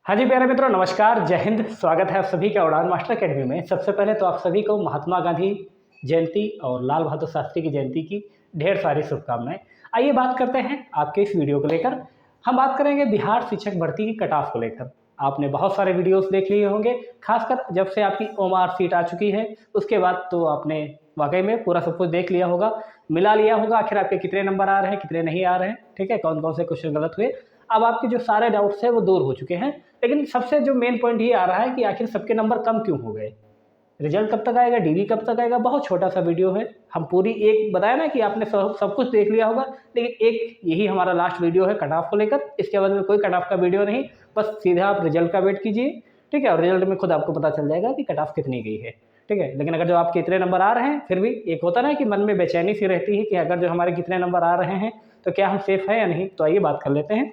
हाँ जी प्यारे मित्रों, नमस्कार, जय हिंद। स्वागत है आप सभी का उड़ान मास्टर अकेडमी में। सबसे पहले तो आप सभी को महात्मा गांधी जयंती और लाल बहादुर शास्त्री की जयंती की ढेर सारी शुभकामनाएं। आइए बात करते हैं आपके इस वीडियो को लेकर। हम बात करेंगे बिहार शिक्षक भर्ती की कट ऑफ को लेकर। आपने बहुत सारे वीडियोस देख लिए होंगे, खासकर जब से आपकी ओमार सीट आ चुकी है उसके बाद तो आपने वाकई में पूरा सब कुछ देख लिया होगा, मिला लिया होगा आखिर आपके कितने नंबर आ रहे हैं, कितने नहीं आ रहे हैं, ठीक है, कौन कौन से क्वेश्चन गलत हुए। अब आपके जो सारे डाउट्स हैं वो दूर हो चुके हैं। लेकिन सबसे जो मेन पॉइंट ये आ रहा है कि आखिर सबके नंबर कम क्यों हो गए, रिजल्ट कब तक आएगा, डीवी कब तक आएगा। बहुत छोटा सा वीडियो है, हम पूरी एक बताया ना कि आपने सब कुछ देख लिया होगा, लेकिन एक यही हमारा लास्ट वीडियो है कट ऑफ को लेकर। इसके बाद में कोई कट ऑफ का वीडियो नहीं, बस सीधा आप रिजल्ट का वेट कीजिए, ठीक है। और रिजल्ट में खुद आपको पता चल जाएगा कि कट ऑफ कितनी गई है, ठीक है। लेकिन अगर जो आपके इतने नंबर आ रहे हैं, फिर भी एक होता ना कि मन में बेचैनी सी रहती है कि अगर जो हमारे कितने नंबर आ रहे हैं तो क्या हम सेफ है या नहीं। तो आइए बात कर लेते हैं।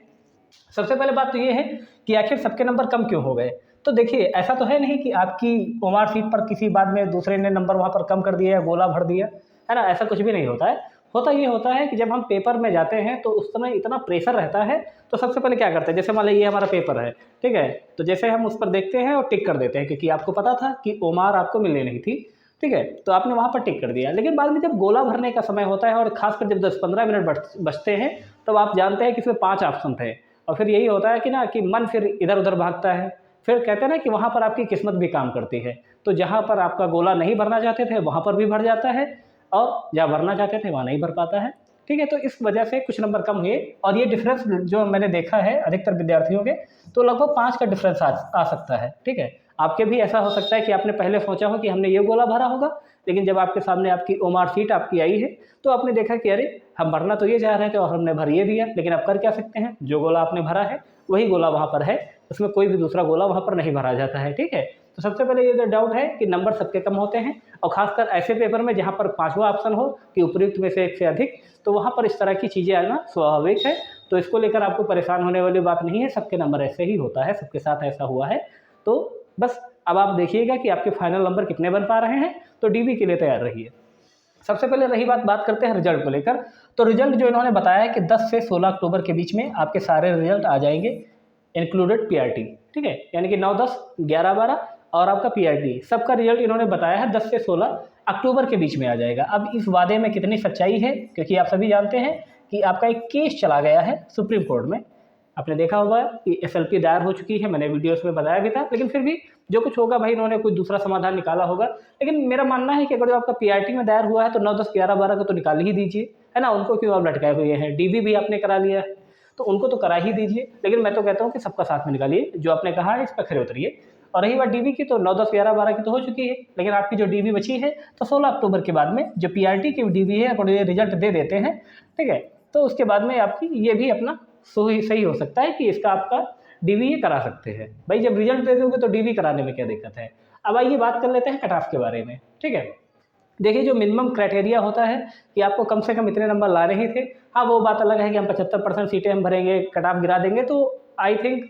सबसे पहले बात तो ये है कि आखिर सबके नंबर कम क्यों हो गए। तो देखिए, ऐसा तो है नहीं कि आपकी ओमार सीट पर किसी बाद में दूसरे ने नंबर वहाँ पर कम कर दिया या गोला भर दिया, है ना। ऐसा कुछ भी नहीं होता है। ये होता है कि जब हम पेपर में जाते हैं तो उस समय इतना प्रेशर रहता है, तो सबसे पहले क्या करते हैं, जैसे मान लीजिए ये हमारा पेपर है, ठीक है, तो जैसे हम उस पर देखते हैं और टिक कर देते हैं, क्योंकि आपको पता था कि ओमार आपको मिलनी नहीं थी, ठीक है, तो आपने वहाँ पर टिक कर दिया। लेकिन बाद में जब गोला भरने का समय होता है और खासकर जब 10-15 मिनट बचते हैं, तब आप जानते हैं कि इसमें 5 ऑप्शन थे। और फिर यही होता है कि ना कि मन फिर इधर उधर भागता है। फिर कहते हैं ना कि वहाँ पर आपकी किस्मत भी काम करती है। तो जहाँ पर आपका गोला नहीं भरना चाहते थे वहाँ पर भी भर जाता है, और जहाँ भरना चाहते थे वहाँ नहीं भर पाता है, ठीक है। तो इस वजह से कुछ नंबर कम हुए। और ये डिफरेंस जो मैंने देखा है अधिकतर विद्यार्थियों के, तो लगभग 5 का डिफरेंस आ सकता है, ठीक है। आपके भी ऐसा हो सकता है कि आपने पहले सोचा हो कि हमने ये गोला भरा होगा, लेकिन जब आपके सामने आपकी ओमार सीट आपकी आई है तो आपने देखा कि अरे हम भरना तो ये चाह रहे थे और हमने भर ये दिया। लेकिन आप कर क्या सकते हैं, जो गोला आपने भरा है वही गोला वहाँ पर है, उसमें कोई भी दूसरा गोला वहाँ पर नहीं भरा जाता है, ठीक है। तो सबसे पहले ये जो डाउट है कि नंबर सबके कम होते हैं, और खासकर ऐसे पेपर में जहाँ पर 5वां ऑप्शन हो कि उपयुक्त में से 1 से अधिक, तो वहाँ पर इस तरह की चीज़ें आना स्वाभाविक है। तो इसको लेकर आपको परेशान होने वाली बात नहीं है, सबके नंबर ऐसे ही होता है, सबके साथ ऐसा हुआ है। तो बस अब आप देखिएगा कि आपके फाइनल नंबर कितने बन पा रहे हैं, तो डीवी के लिए तैयार रहिए। सबसे पहले रही बात करते हैं रिजल्ट को लेकर। तो रिजल्ट जो इन्होंने बताया है कि 10 से 16 अक्टूबर के बीच में आपके सारे रिजल्ट आ जाएंगे, इंक्लूडेड पीआरटी, ठीक है, यानी कि 9, 10, 11, 12 और आपका पीआरटी, सबका रिजल्ट इन्होंने बताया है 10 से 16 अक्टूबर के बीच में आ जाएगा। अब इस वादे में कितनी सच्चाई है, क्योंकि आप सभी जानते हैं कि आपका एक केस चला गया है सुप्रीम कोर्ट में। आपने देखा होगा कि एसएलपी दायर हो चुकी है, मैंने वीडियोस में बताया भी था। लेकिन फिर भी जो कुछ होगा भाई, इन्होंने कोई दूसरा समाधान निकाला होगा। लेकिन मेरा मानना है कि अगर जो आपका पीआरटी में दायर हुआ है तो 9, 10, 11, 12 को तो निकाल ही दीजिए, है ना। उनको क्यों आप लटकाए हुए हैं, डीबी भी आपने करा लिया है तो उनको तो करा ही दीजिए। लेकिन मैं तो कहता हूँ कि सबका साथ में निकालिए, जो आपने कहा है इस पर खरे उतरिए। और रही बात डीबी की, तो 9, 10, 11, 12 की तो हो चुकी है, लेकिन आपकी जो डीबी बची है तो 16 अक्टूबर के बाद में जो पीआरटी की डीबी है अपने रिजल्ट दे देते हैं, ठीक है। तो उसके बाद में आपकी ये भी अपना सही हो सकता है कि इसका आपका डीवी ये करा सकते हैं। भाई जब रिजल्ट दे दोगे तो डीवी कराने में क्या दिक्कत है। अब आइए बात कर लेते हैं कट ऑफ के बारे में, ठीक है। देखिए, जो मिनिमम क्राइटेरिया होता है कि आपको कम से कम इतने नंबर लाने ही थे। हाँ, वो बात अलग है कि हम 75% सीटें हम भरेंगे, कट ऑफ गिरा देंगे, तो आई थिंक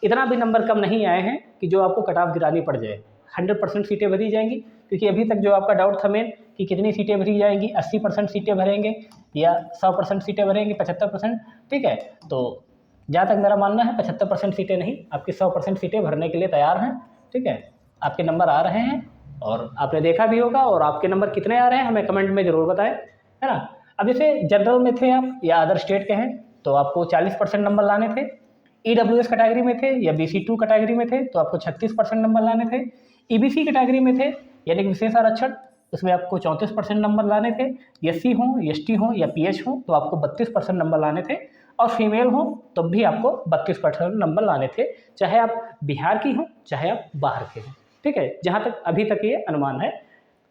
इतना भी नंबर कम नहीं आए हैं कि जो आपको कट ऑफ गिरानी पड़ जाए। 100% सीटें भरी जाएंगी, क्योंकि अभी तक जो आपका डाउट था मेन कि कितनी सीटें भरी जाएंगी, 80% सीटें भरेंगे या 100% सीटें भरेंगे, 75%, ठीक है। तो जहाँ तक मेरा मानना है 75% सीटें नहीं, आपकी 100% सीटें भरने के लिए तैयार हैं, ठीक है। आपके नंबर आ रहे हैं और आपने देखा भी होगा, और आपके नंबर कितने आ रहे हैं हमें कमेंट में ज़रूर बताएं, है ना। अब जैसे जनरल में थे आप या अदर स्टेट के हैं तो आपको 40% नंबर लाने थे। ईडब्ल्यूएस कैटेगरी में थे या BC2 कैटेगरी में थे तो आपको 36% नंबर लाने थे। ईबीसी कैटेगरी में थे यानी कि विशेष आरक्षण, उसमें आपको 34% नंबर लाने थे। एससी हो, एसटी हो या पीएच हो तो आपको 32% नंबर लाने थे। और फीमेल हो तब भी आपको 32% नंबर लाने थे, चाहे आप बिहार की हो चाहे आप बाहर के हो, ठीक है। जहाँ तक अभी तक ये अनुमान है,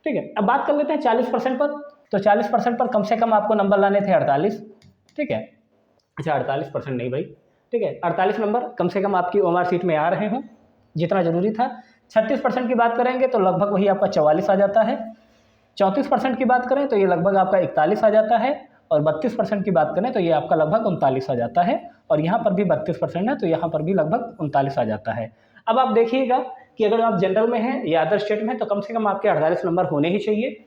ठीक है। अब बात कर लेते हैं 40% पर। तो 40% पर कम से कम आपको नंबर लाने थे 48, ठीक है। अच्छा, 48% नहीं भाई, ठीक है, 48 नंबर कम से कम आपकी ओमार सीट में आ रहे हों, जितना ज़रूरी था। 36% की बात करेंगे तो लगभग वही आपका 44 आ जाता है। 34% की बात करें तो ये लगभग आपका 41 आ जाता है। और 32% की बात करें तो ये आपका लगभग 39 आ जाता है। और यहाँ पर भी 32% है तो यहाँ पर भी लगभग 39 आ जाता है। अब आप देखिएगा कि अगर आप जनरल में हैं या अदर स्टेट में हैं तो कम से कम आपके 48 नंबर होने ही चाहिए।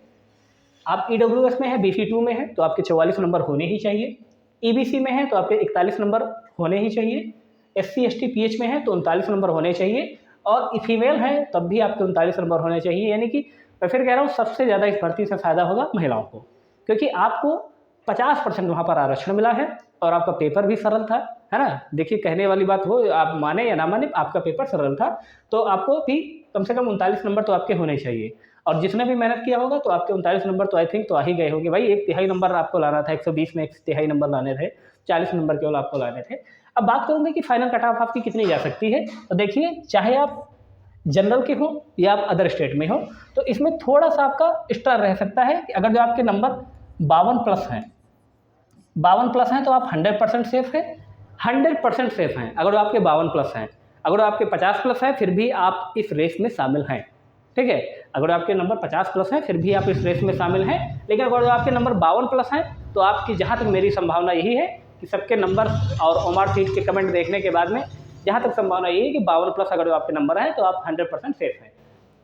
आप ईडब्ल्यूएस में हैं, BC2 में हैं तो आपके 44 नंबर होने ही चाहिए। ईबीसी में हैं तो आपके 41 नंबर होने ही चाहिए। SC ST PH में है तो 39 नंबर होने चाहिए, और फीमेल हैं तब भी आपके 39 नंबर होने चाहिए। यानी कि मैं फिर कह रहा हूँ सबसे ज़्यादा इस भर्ती से फ़ायदा होगा महिलाओं को, क्योंकि आपको 50% वहाँ पर आरक्षण मिला है और आपका पेपर भी सरल था, है ना। देखिए कहने वाली बात हो, आप माने या ना माने, आपका पेपर सरल था, तो आपको भी कम से कम 39 नंबर तो आपके होने चाहिए। और जिसने भी मेहनत किया होगा तो आपके 39 नंबर तो आई थिंक तो आ ही गए होंगे भाई। 1/3 नंबर आपको लाना था, 120 में 1/3 नंबर लाने थे, 40 नंबर केवल आपको लाने थे। अब बात करूँगा कि फाइनल कट ऑफ आपकी कितनी जा सकती है, तो देखिए चाहे आप जनरल के हो या आप अदर स्टेट में हो, तो इसमें थोड़ा सा आपका एक्स्ट्रा रह सकता है कि अगर जो आपके नंबर 52+ हैं, 52+ हैं तो आप 100% सेफ है, 100% सेफ हैं अगर वो आपके 52+ हैं। अगर वो आपके 50+ हैं फिर भी आप इस रेस में शामिल हैं, ठीक है। अगर आपके नंबर 50+ हैं फिर भी आप इस रेस में शामिल हैं, लेकिन अगर आपके नंबर 52+ हैं तो आपकी, जहाँ तक मेरी संभावना यही है कि सबके नंबर और ओमार सीट के कमेंट देखने के बाद में जहाँ तक संभावना यही है कि 52+ अगर जो आपके नंबर हैं तो आप 100% सेफ हैं।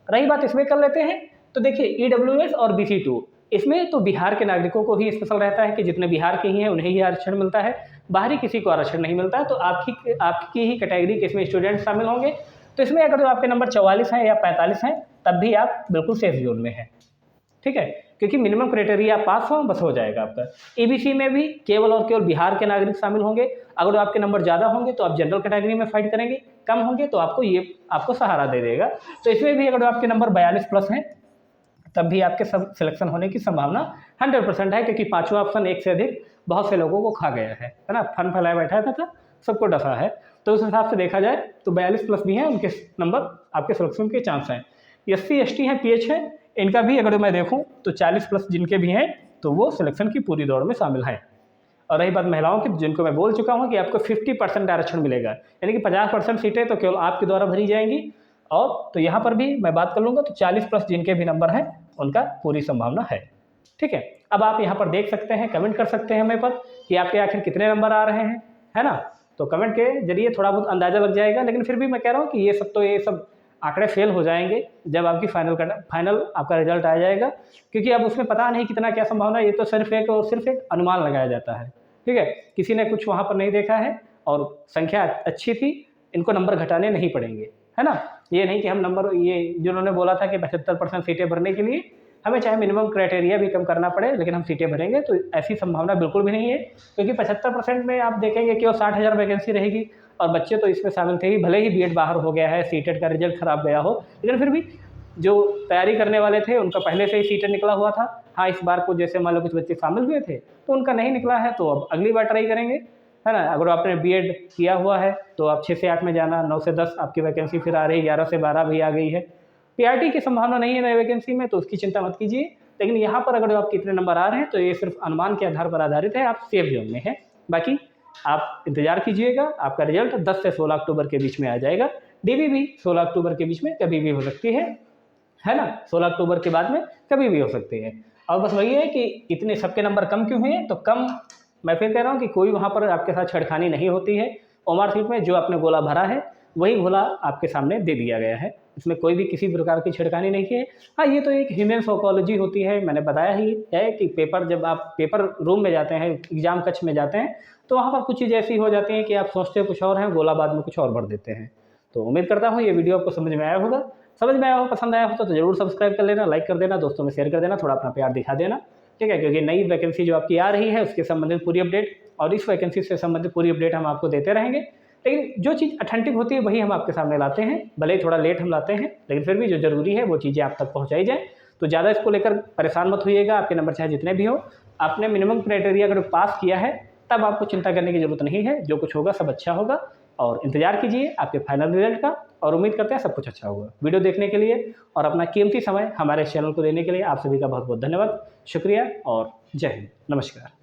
रही बात इसमें कर लेते हैं, तो देखिए EWS और BC2 इसमें तो बिहार के नागरिकों को ही स्पेशल रहता है कि जितने बिहार के ही हैं उन्हें ही आरक्षण मिलता है, बाहरी किसी को आरक्षण नहीं मिलता। तो आपकी ही कैटेगरी के इसमें स्टूडेंट शामिल होंगे। तो इसमें अगर जो आपके नंबर 44 हैं या 45 हैं तब भी आप बिल्कुल सेफ जोन में हैं, ठीक है, क्योंकि मिनिमम क्राइटेरिया पास हो बस हो जाएगा आपका। EBC में भी केवल और केवल बिहार के नागरिक शामिल होंगे। अगर आपके नंबर ज़्यादा होंगे तो आप जनरल कैटेगरी में फाइट करेंगे, कम होंगे तो आपको सहारा दे देगा। तो इसमें भी अगर आपके नंबर 42+ हैं तब भी आपके सब सिलेक्शन होने की संभावना 100% है, क्योंकि पाँचवा ऑप्शन एक से अधिक बहुत से लोगों को खा गया है ना, फन फैलाया बैठा था, सबको डसा है। तो उस हिसाब से देखा जाए तो 42+ भी हैं, उनके नंबर आपके सिलेक्शन के चांस हैं। SC ST हैं, PH हैं, इनका भी अगर मैं देखूं तो 40+ जिनके भी हैं तो वो सिलेक्शन की पूरी दौड़ में शामिल हैं। और रही बात महिलाओं की, जिनको मैं बोल चुका हूं कि आपको 50% आरक्षण मिलेगा, यानी कि 50% सीटें तो केवल आपके द्वारा भरी जाएंगी। और तो यहाँ पर भी मैं बात कर लूँगा तो 40+ जिनके भी नंबर हैं उनका पूरी संभावना है, ठीक है। अब आप यहाँ पर देख सकते हैं, कमेंट कर सकते हैं हमें पर कि आपके आखिर कितने नंबर आ रहे हैं, है ना। तो कमेंट के जरिए थोड़ा बहुत अंदाज़ा लग जाएगा, लेकिन फिर भी मैं कह रहा हूँ कि ये सब आंकड़े फेल हो जाएंगे जब आपकी फाइनल आपका रिजल्ट आ जाएगा, क्योंकि अब उसमें पता नहीं कितना क्या संभावना है। ये तो सिर्फ एक अनुमान लगाया जाता है, ठीक है। किसी ने कुछ वहाँ पर नहीं देखा है और संख्या अच्छी थी, इनको नंबर घटाने नहीं पड़ेंगे, है ना। ये नहीं कि हम नंबर, ये जिन्होंने बोला था कि 75% सीटें भरने के लिए हमें चाहे मिनिमम क्राइटेरिया भी कम करना पड़े लेकिन हम सीटें भरेंगे, तो ऐसी संभावना बिल्कुल भी नहीं है। क्योंकि 75% में आप देखेंगे केवल 60,000 वैकेंसी रहेगी, और बच्चे तो इसमें शामिल थे ही, भले ही बीएड बाहर हो गया है, सीटेट का रिजल्ट खराब गया हो, लेकिन फिर भी जो तैयारी करने वाले थे उनका पहले से ही सीटेट निकला हुआ था। हाँ, इस बार को जैसे मान लो कुछ बच्चे शामिल हुए थे तो उनका नहीं निकला है, तो अब अगली बार ट्राई करेंगे, है ना। अगर आपने बीएड किया हुआ है तो आप 6 से 8 में जाना, 9 से 10 आपकी वैकेंसी फिर आ रही है, 11 से 12 भी आ गई है। PRT की संभावना नहीं है नई वैकेंसी में, तो उसकी चिंता मत कीजिए। लेकिन यहाँ पर अगर आप कितने नंबर आ रहे हैं तो ये सिर्फ अनुमान के आधार पर आधारित है, आप सेफ जोन में हैं। बाकी आप इंतजार कीजिएगा, आपका रिजल्ट 10 से 16 अक्टूबर के बीच में आ जाएगा। DV भी 16 अक्टूबर के बीच में कभी भी हो सकती है ना। 16 अक्टूबर के बाद में कभी भी हो सकती है। और बस वही है कि इतने सबके नंबर कम क्यों हुए, तो कम, मैं फिर कह रहा हूँ कि कोई वहाँ पर आपके साथ छेड़खानी नहीं होती है। ओमार सीट में जो आपने गोला भरा है वही गोला आपके सामने दे दिया गया है, इसमें कोई भी किसी प्रकार की छेड़खानी नहीं है। हाँ, ये तो एक ह्यूमन साइकोलॉजी होती है, मैंने बताया ही है कि जब आप पेपर रूम में जाते हैं, एग्जाम कक्ष में जाते हैं, तो वहाँ पर कुछ चीज़ ऐसी हो जाती हैं कि आप सोचते कुछ और हैं, गोला बाद में कुछ और भर देते हैं। तो उम्मीद करता हूँ ये वीडियो आपको समझ में आया होगा। समझ में आया हो, पसंद आया हो तो ज़रूर सब्सक्राइब कर लेना, लाइक कर देना, दोस्तों में शेयर कर देना, थोड़ा अपना प्यार दिखा देना, ठीक है। क्योंकि नई वैकेंसी जो आपकी आ रही है उसके संबंधित पूरी अपडेट और इस वैकेंसी से संबंधित पूरी अपडेट हम आपको देते रहेंगे। लेकिन जो चीज़ ऑथेंटिक होती है वही हम आपके सामने लाते हैं, भले ही थोड़ा लेट हम लाते हैं, लेकिन फिर भी जो ज़रूरी है वो चीज़ें आप तक पहुँचाई जाए। तो ज़्यादा इसको लेकर परेशान मत होइएगा, आपके नंबर चाहे जितने भी हो, आपने मिनिमम क्राइटेरिया अगर पास किया है तब आपको चिंता करने की ज़रूरत नहीं है। जो कुछ होगा सब अच्छा होगा, और इंतजार कीजिए आपके फाइनल रिजल्ट का, और उम्मीद करते हैं सब कुछ अच्छा होगा। वीडियो देखने के लिए और अपना कीमती समय हमारे चैनल को देने के लिए आप सभी का बहुत बहुत धन्यवाद, शुक्रिया और जय हिंद, नमस्कार।